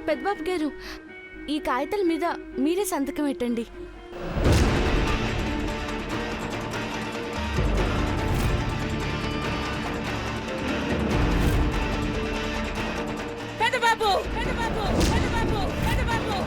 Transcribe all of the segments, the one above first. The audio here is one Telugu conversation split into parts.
పెద్దబాబు గారు, ఈ కాగితాల మీద మీరే సంతకం పెట్టండి. పెద్దబాబు, పెద్దబాబు, పెద్దబాబు, పెద్దబాబు.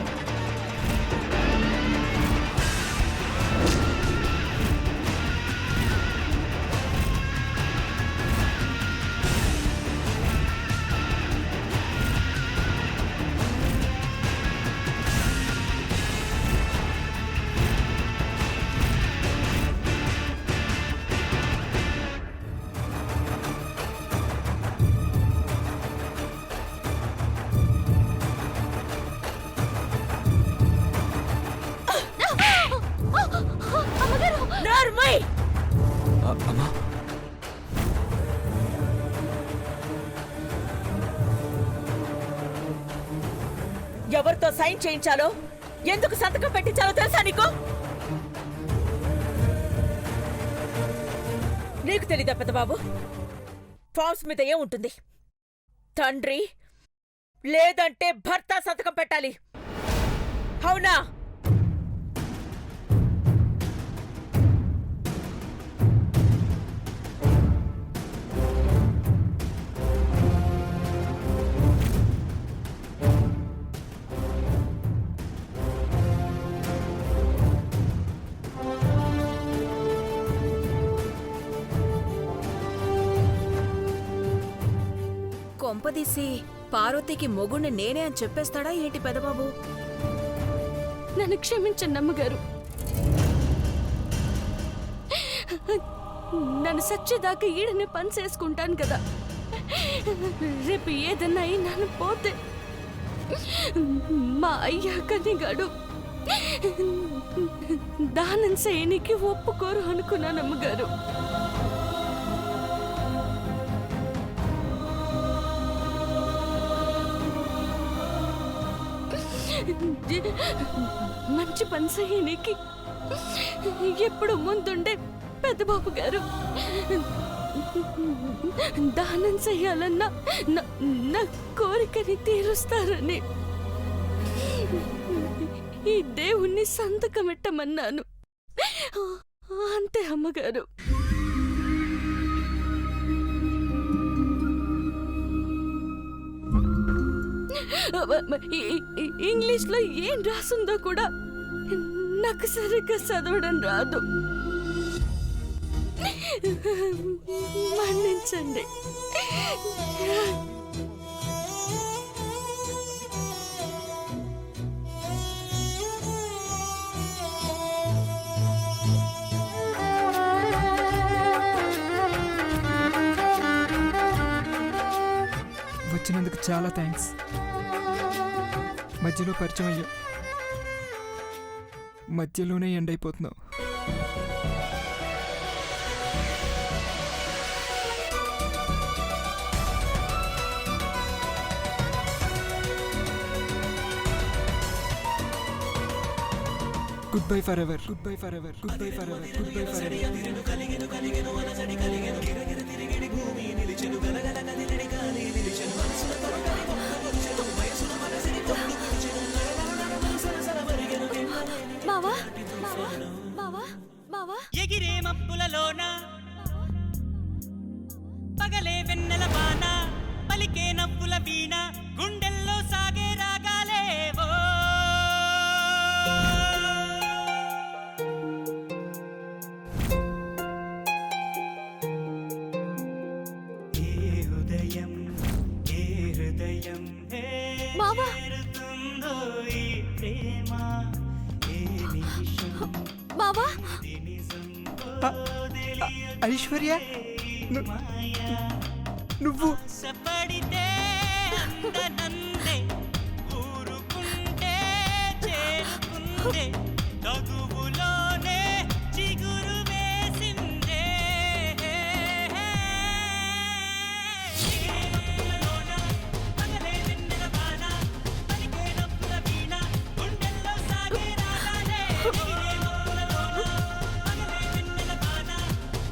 ఎవరితో సైన్ చేయించాలో, ఎందుకు సంతకం పెట్టించాలో తెలుసా నీకు? నీకు తెలీదా పెద్దబాబు? ఫార్మ్స్ మీద ఏముంటుంది? తండ్రి లేదంటే భర్త సంతకం పెట్టాలి, అవునా? కొంపదీసి పార్వతికి మొగుణ్ణి నేనే అని చెప్పేస్తాడా ఏంటి పెదబాబు? నన్ను క్షమించండి అమ్మగారు. నన్ను సచ్చేదాకా ఈడనే పని చేసుకుంటాను కదా. రేపు ఏదన్నా అయి నన్ను పోతే మా అయ్యా కనిగాడు దానం చేయనికి ఒప్పుకోరు అనుకున్నాను అమ్మగారు. మంచి పని చేయనికి ఎప్పుడు ముందుండే పెద్దబాబు గారు దానం చెయ్యాలన్న నా కోరికని తీరుస్తారని ఈ దేవుణ్ణి సంతకం పెట్టమన్నాను, అంతే అమ్మగారు. ఇంగ్లీష్లో ఏం రాసిందో కూడా నాకు సరిగ్గా చదవడం రాదు, మన్నించండి. వచ్చినందుకు చాలా థ్యాంక్స్. మధ్యలో పరిచయం అయ్యా, మధ్యలోనే ఎండ్ అయిపోతున్నావు. Goodbye forever, goodbye forever, goodbye forever, goodbye forever. బావా, బావా, బావా, ఎగిరే మబ్బులలోన పగలే వెన్నెల బాన, పలికే నవ్వుల వీణ, గుండెల్లో సాగే రాగాలేవో. ఏ హృదయం, ఏ హృదయం చేరుతుందో ఈ ప్రేమ, ఏ నిమిషం బావా. ఐశ్వర్య, నువ్వు సపడితే అందనందే, ఊరుకుంటే చేరుకుందే, తగువులోనే చిగురు వేసిందే. పగలే వెన్నెల బాణ, పలికే నవ్వుల వీణ, గుండెల్లో సాగే రాగాలే. ఎగిరే మబ్బులలోన పగలే వెన్నెల బాణ,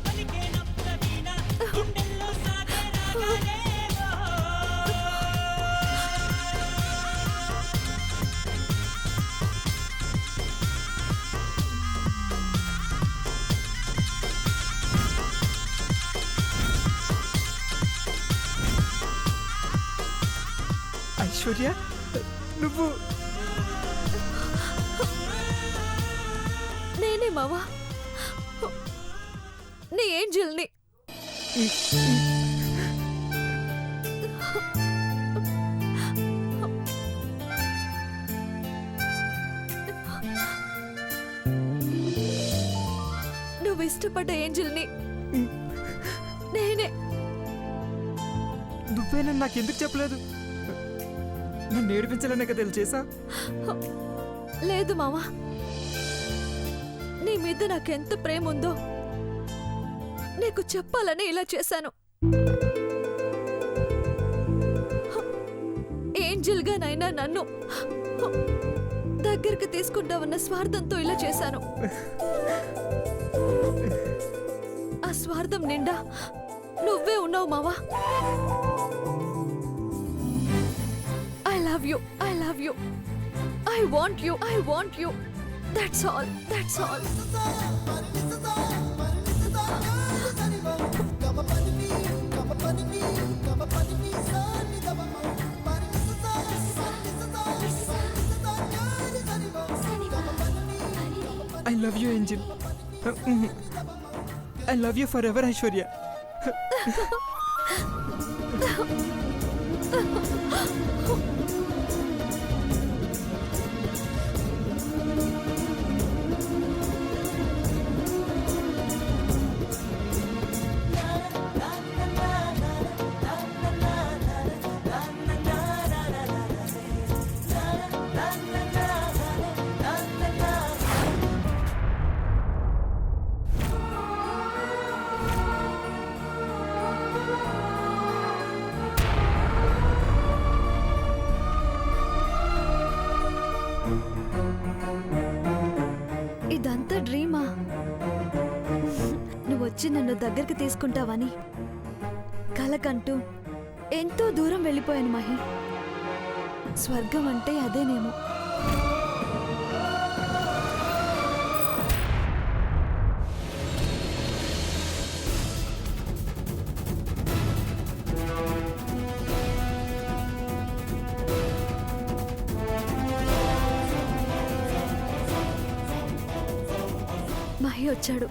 పలికే నవ్వుల వీణ, గుండెల్లో సాగే రాగాలే. ఐశ్వర్య నువ్వు నేనే మావా, నీ ఏంజల్ని. నువ్వు ఇష్టపడ్డ ఏంజల్ని నేనే. నువ్వేనని నాకెందుకు చెప్పలేదు? నన్ను ఏడిపించాలనే కదా చేసా. లేదు మావా, నీ మీద నాకెంత ప్రేమ ఉందో నీకు చెప్పాలని ఇలా చేశాను. ఏంజల్గానైనా నన్ను దగ్గరికి తీసుకుంటావన్న స్వార్థంతో ఇలా చేశాను. ఆ స్వార్థం నిండా నువ్వే ఉన్నావు మావా. I love you. I love you. I want you. I want you. That's all. That's all. I love you, Angel. I love you forever, Aishwarya. ఇదంతా డ్రీమా? నువ్వు వచ్చి నన్ను దగ్గరికి తీసుకుంటావని కలకంటూ ఎంతో దూరం వెళ్ళిపోయాను మహి. స్వర్గం అంటే అదేనేమో. మహి వచ్చాడు.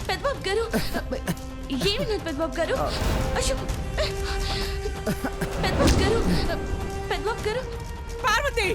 పెద్దబాబు గారు, ఏమి పెద్దబాబు గారు? అయ్యో, పెద్దబాబు గారు, పెద్దబాబు గారు. పార్వతి